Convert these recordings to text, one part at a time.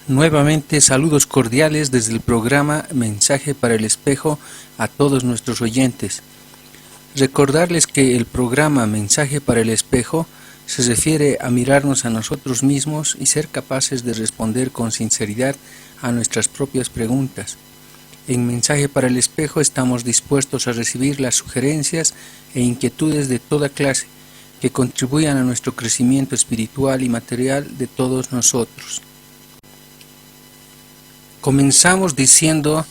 Nuevamente saludos cordiales desde el programa Mensaje para el Espejo a todos nuestros oyentes. Recordarles que el programa Mensaje para el Espejo se refiere a mirarnos a nosotros mismos y ser capaces de responder con sinceridad a nuestras propias preguntas. En Mensaje para el Espejo estamos dispuestos a recibir las sugerencias e inquietudes de toda clase que contribuyan a nuestro crecimiento espiritual y material de todos nosotros. Comenzamos diciendo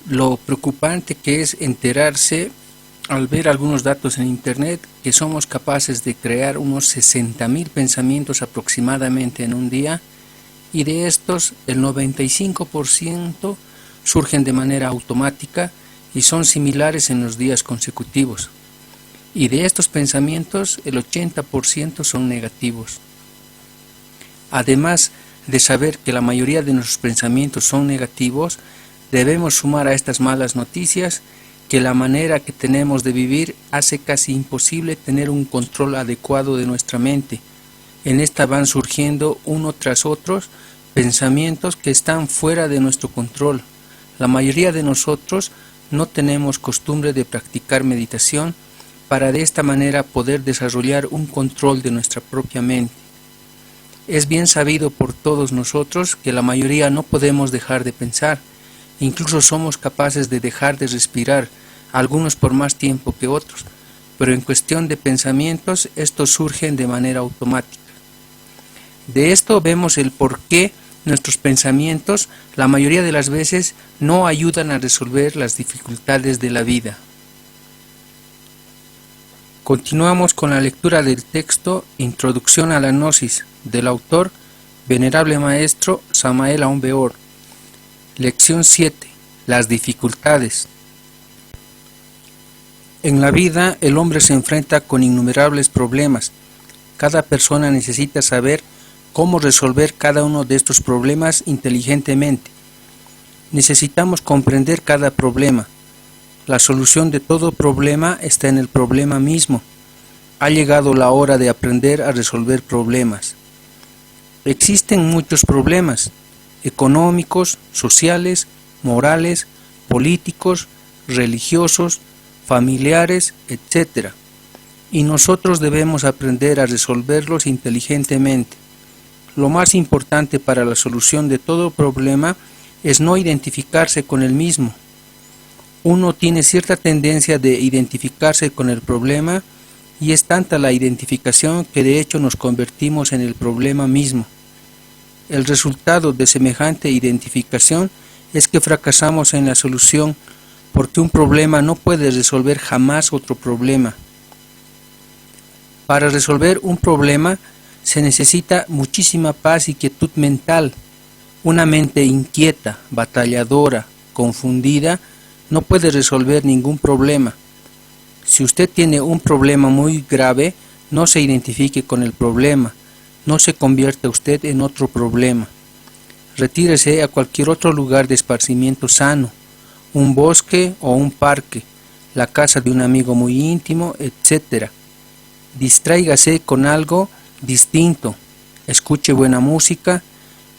lo preocupante que es enterarse al ver algunos datos en internet que somos capaces de crear unos 60,000 pensamientos aproximadamente en un día, y de estos el 95% surgen de manera automática y son similares en los días consecutivos, y de estos pensamientos el 80% son negativos. Además de saber que la mayoría de nuestros pensamientos son negativos, debemos sumar a estas malas noticias que la manera que tenemos de vivir hace casi imposible tener un control adecuado de nuestra mente. En esta van surgiendo uno tras otro pensamientos que están fuera de nuestro control. La mayoría de nosotros no tenemos costumbre de practicar meditación para de esta manera poder desarrollar un control de nuestra propia mente. Es bien sabido por todos nosotros que la mayoría no podemos dejar de pensar, incluso somos capaces de dejar de respirar, algunos por más tiempo que otros, pero en cuestión de pensamientos estos surgen de manera automática. De esto vemos el por qué nuestros pensamientos la mayoría de las veces no ayudan a resolver las dificultades de la vida. Continuamos con la lectura del texto Introducción a la Gnosis, del autor Venerable Maestro Samael Aun Weor. Lección 7. Las dificultades. En la vida el hombre se enfrenta con innumerables problemas. Cada persona necesita saber cómo resolver cada uno de estos problemas inteligentemente. Necesitamos comprender cada problema. La solución de todo problema está en el problema mismo. Ha llegado la hora de aprender a resolver problemas. Existen muchos problemas económicos, sociales, morales, políticos, religiosos, familiares, etc. Y nosotros debemos aprender a resolverlos inteligentemente. Lo más importante para la solución de todo problema es no identificarse con el mismo. Uno tiene cierta tendencia de identificarse con el problema y es tanta la identificación que de hecho nos convertimos en el problema mismo. El resultado de semejante identificación es que fracasamos en la solución, porque un problema no puede resolver jamás otro problema. Para resolver un problema se necesita muchísima paz y quietud mental. Una mente inquieta, batalladora, confundida, no puede resolver ningún problema. Si usted tiene un problema muy grave, no se identifique con el problema. No se convierta usted en otro problema. Retírese a cualquier otro lugar de esparcimiento sano, un bosque o un parque, la casa de un amigo muy íntimo, etc. Distráigase con algo distinto, escuche buena música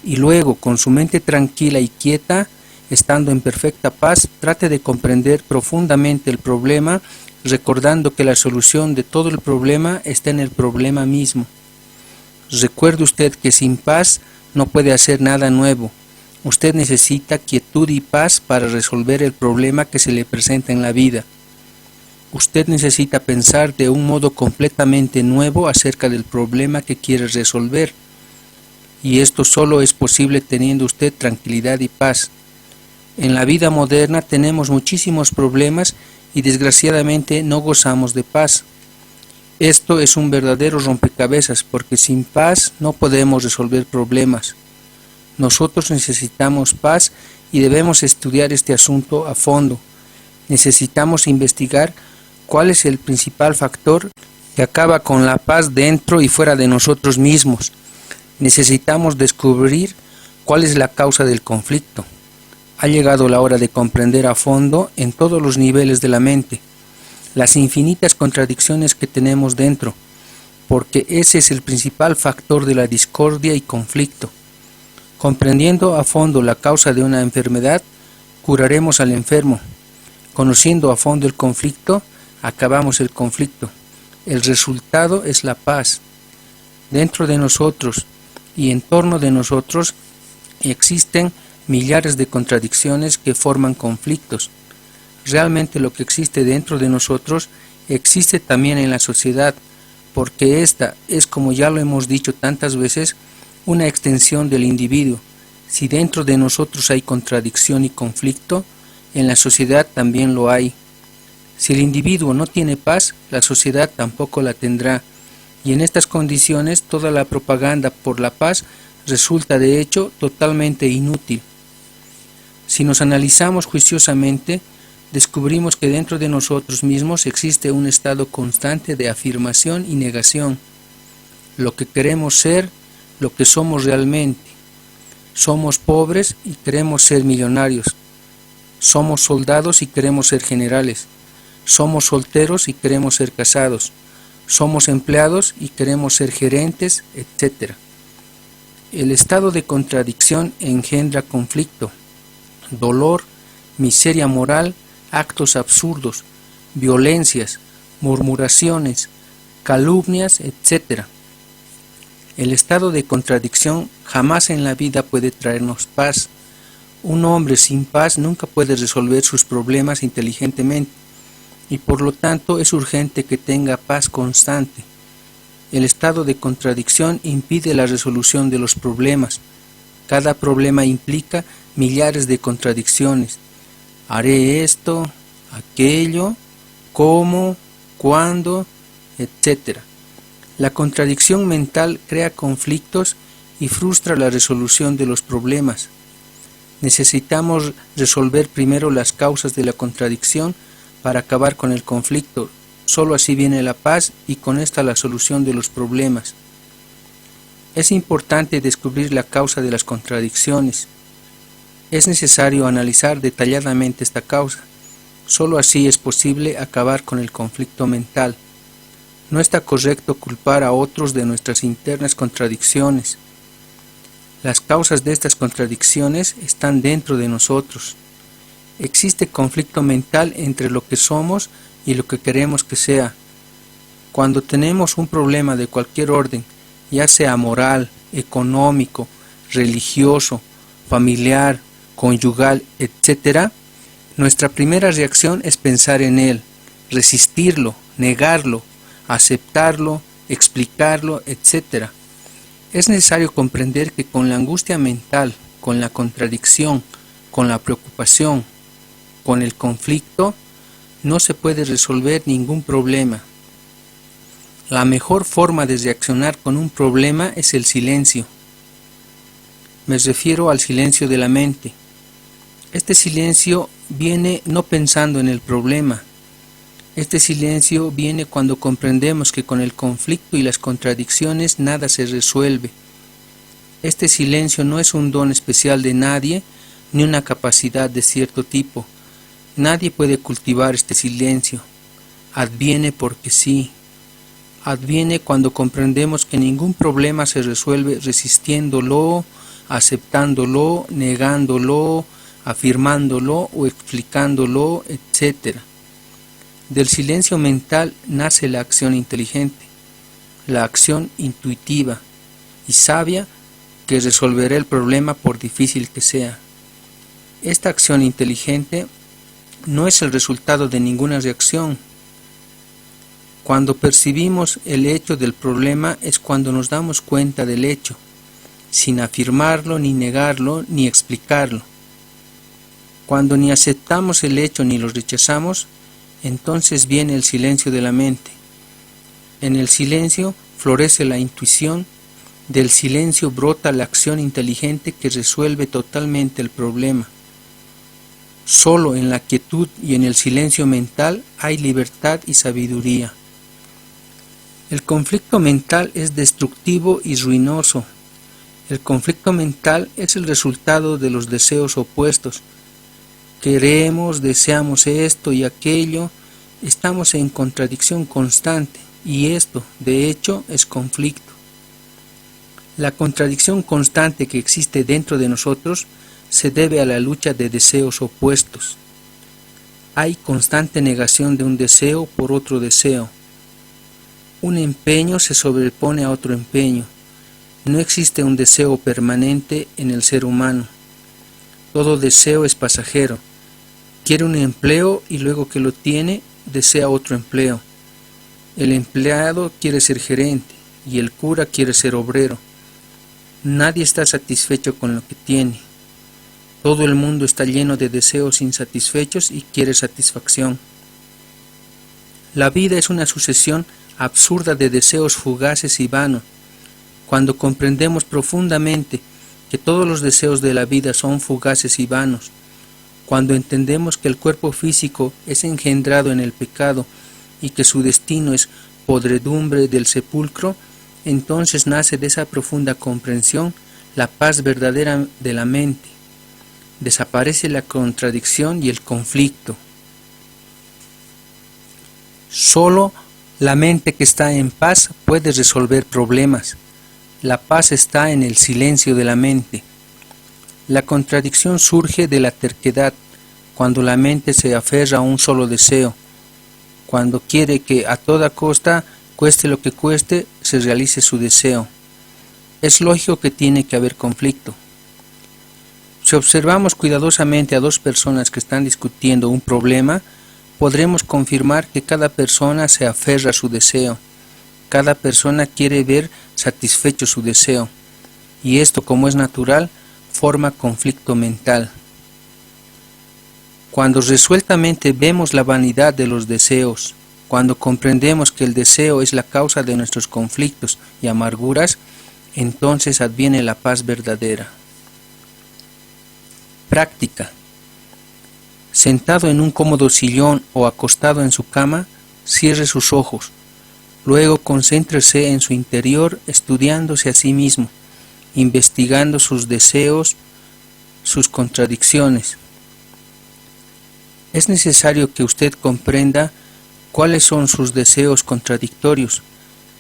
y luego, con su mente tranquila y quieta, estando en perfecta paz, trate de comprender profundamente el problema, recordando que la solución de todo el problema está en el problema mismo. Recuerde usted que sin paz no puede hacer nada nuevo. Usted necesita quietud y paz para resolver el problema que se le presenta en la vida. Usted necesita pensar de un modo completamente nuevo acerca del problema que quiere resolver. Y esto solo es posible teniendo usted tranquilidad y paz. En la vida moderna tenemos muchísimos problemas y desgraciadamente no gozamos de paz. Esto es un verdadero rompecabezas porque sin paz no podemos resolver problemas. Nosotros necesitamos paz y debemos estudiar este asunto a fondo. Necesitamos investigar cuál es el principal factor que acaba con la paz dentro y fuera de nosotros mismos. Necesitamos descubrir cuál es la causa del conflicto. Ha llegado la hora de comprender a fondo en todos los niveles de la mente las infinitas contradicciones que tenemos dentro, porque ese es el principal factor de la discordia y conflicto. Comprendiendo a fondo la causa de una enfermedad, curaremos al enfermo. Conociendo a fondo el conflicto, acabamos el conflicto. El resultado es la paz. Dentro de nosotros y en torno de nosotros existen millares de contradicciones que forman conflictos. Realmente lo que existe dentro de nosotros existe también en la sociedad, porque esta es, como ya lo hemos dicho tantas veces, una extensión del individuo. Si dentro de nosotros hay contradicción y conflicto, en la sociedad también lo hay. Si el individuo no tiene paz, la sociedad tampoco la tendrá, y en estas condiciones toda la propaganda por la paz resulta de hecho totalmente inútil. Si nos analizamos juiciosamente, descubrimos que dentro de nosotros mismos existe un estado constante de afirmación y negación. Lo que queremos ser, lo que somos realmente. Somos pobres y queremos ser millonarios. Somos soldados y queremos ser generales. Somos solteros y queremos ser casados. Somos empleados y queremos ser gerentes, etc. El estado de contradicción engendra conflicto, dolor, miseria moral, actos absurdos, violencias, murmuraciones, calumnias, etc. El estado de contradicción jamás en la vida puede traernos paz. Un hombre sin paz nunca puede resolver sus problemas inteligentemente, y por lo tanto es urgente que tenga paz constante. El estado de contradicción impide la resolución de los problemas. Cada problema implica millares de contradicciones. Haré esto, aquello, cómo, cuándo, etc. La contradicción mental crea conflictos y frustra la resolución de los problemas. Necesitamos resolver primero las causas de la contradicción para acabar con el conflicto. Solo así viene la paz y con esta la solución de los problemas. Es importante descubrir la causa de las contradicciones. Es necesario analizar detalladamente esta causa. Solo así es posible acabar con el conflicto mental. No está correcto culpar a otros de nuestras internas contradicciones. Las causas de estas contradicciones están dentro de nosotros. Existe conflicto mental entre lo que somos y lo que queremos que sea. Cuando tenemos un problema de cualquier orden, ya sea moral, económico, religioso, familiar, conyugal, etc., nuestra primera reacción es pensar en él, resistirlo, negarlo, aceptarlo, explicarlo, etc. Es necesario comprender que con la angustia mental, con la contradicción, con la preocupación, con el conflicto, no se puede resolver ningún problema. La mejor forma de reaccionar con un problema es el silencio. Me refiero al silencio de la mente. Este silencio viene no pensando en el problema. Este silencio viene cuando comprendemos que con el conflicto y las contradicciones nada se resuelve. Este silencio no es un don especial de nadie, ni una capacidad de cierto tipo. Nadie puede cultivar este silencio. Adviene porque sí. Adviene cuando comprendemos que ningún problema se resuelve resistiéndolo, aceptándolo, negándolo, afirmándolo o explicándolo, etc. Del silencio mental nace la acción inteligente, la acción intuitiva y sabia que resolverá el problema por difícil que sea. Esta acción inteligente no es el resultado de ninguna reacción. Cuando percibimos el hecho del problema es cuando nos damos cuenta del hecho, sin afirmarlo, ni negarlo, ni explicarlo. Cuando ni aceptamos el hecho ni lo rechazamos, entonces viene el silencio de la mente. En el silencio florece la intuición, del silencio brota la acción inteligente que resuelve totalmente el problema. Solo en la quietud y en el silencio mental hay libertad y sabiduría. El conflicto mental es destructivo y ruinoso. El conflicto mental es el resultado de los deseos opuestos. Queremos, deseamos esto y aquello, estamos en contradicción constante y esto, de hecho, es conflicto. La contradicción constante que existe dentro de nosotros se debe a la lucha de deseos opuestos. Hay constante negación de un deseo por otro deseo. Un empeño se sobrepone a otro empeño. No existe un deseo permanente en el ser humano. Todo deseo es pasajero. Quiere un empleo y luego que lo tiene, desea otro empleo. El empleado quiere ser gerente y el cura quiere ser obrero. Nadie está satisfecho con lo que tiene. Todo el mundo está lleno de deseos insatisfechos y quiere satisfacción. La vida es una sucesión absurda de deseos fugaces y vanos. Cuando comprendemos profundamente que todos los deseos de la vida son fugaces y vanos, cuando entendemos que el cuerpo físico es engendrado en el pecado y que su destino es podredumbre del sepulcro, entonces nace de esa profunda comprensión la paz verdadera de la mente. Desaparece la contradicción y el conflicto. Solo la mente que está en paz puede resolver problemas. La paz está en el silencio de la mente. La contradicción surge de la terquedad, cuando la mente se aferra a un solo deseo, cuando quiere que a toda costa, cueste lo que cueste, se realice su deseo. Es lógico que tiene que haber conflicto. Si observamos cuidadosamente a dos personas que están discutiendo un problema, podremos confirmar que cada persona se aferra a su deseo. Cada persona quiere ver satisfecho su deseo. Y esto, como es natural, forma conflicto mental. Cuando resueltamente vemos la vanidad de los deseos, cuando comprendemos que el deseo es la causa de nuestros conflictos y amarguras, entonces adviene la paz verdadera. Práctica. Sentado en un cómodo sillón o acostado en su cama, cierre sus ojos. Luego concéntrese en su interior, estudiándose a sí mismo, investigando sus deseos, sus contradicciones. Es necesario que usted comprenda cuáles son sus deseos contradictorios,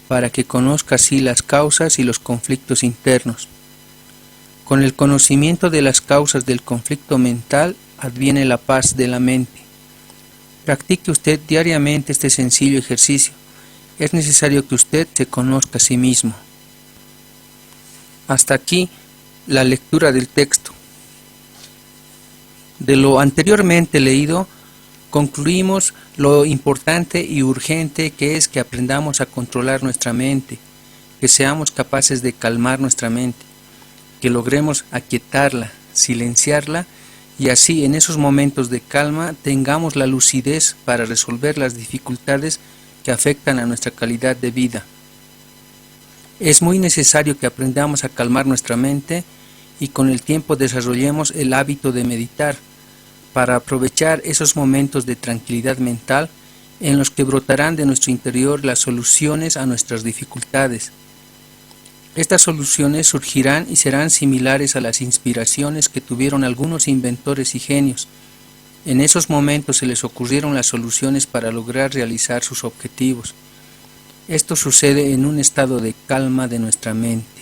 para que conozca así las causas y los conflictos internos. Con el conocimiento de las causas del conflicto mental, adviene la paz de la mente. Practique usted diariamente este sencillo ejercicio. Es necesario que usted se conozca a sí mismo. Hasta aquí la lectura del texto. De lo anteriormente leído, concluimos lo importante y urgente que es que aprendamos a controlar nuestra mente, que seamos capaces de calmar nuestra mente, que logremos aquietarla, silenciarla, y así en esos momentos de calma tengamos la lucidez para resolver las dificultades que afectan a nuestra calidad de vida. Es muy necesario que aprendamos a calmar nuestra mente y con el tiempo desarrollemos el hábito de meditar para aprovechar esos momentos de tranquilidad mental en los que brotarán de nuestro interior las soluciones a nuestras dificultades. Estas soluciones surgirán y serán similares a las inspiraciones que tuvieron algunos inventores y genios. En esos momentos se les ocurrieron las soluciones para lograr realizar sus objetivos. Esto sucede en un estado de calma de nuestra mente.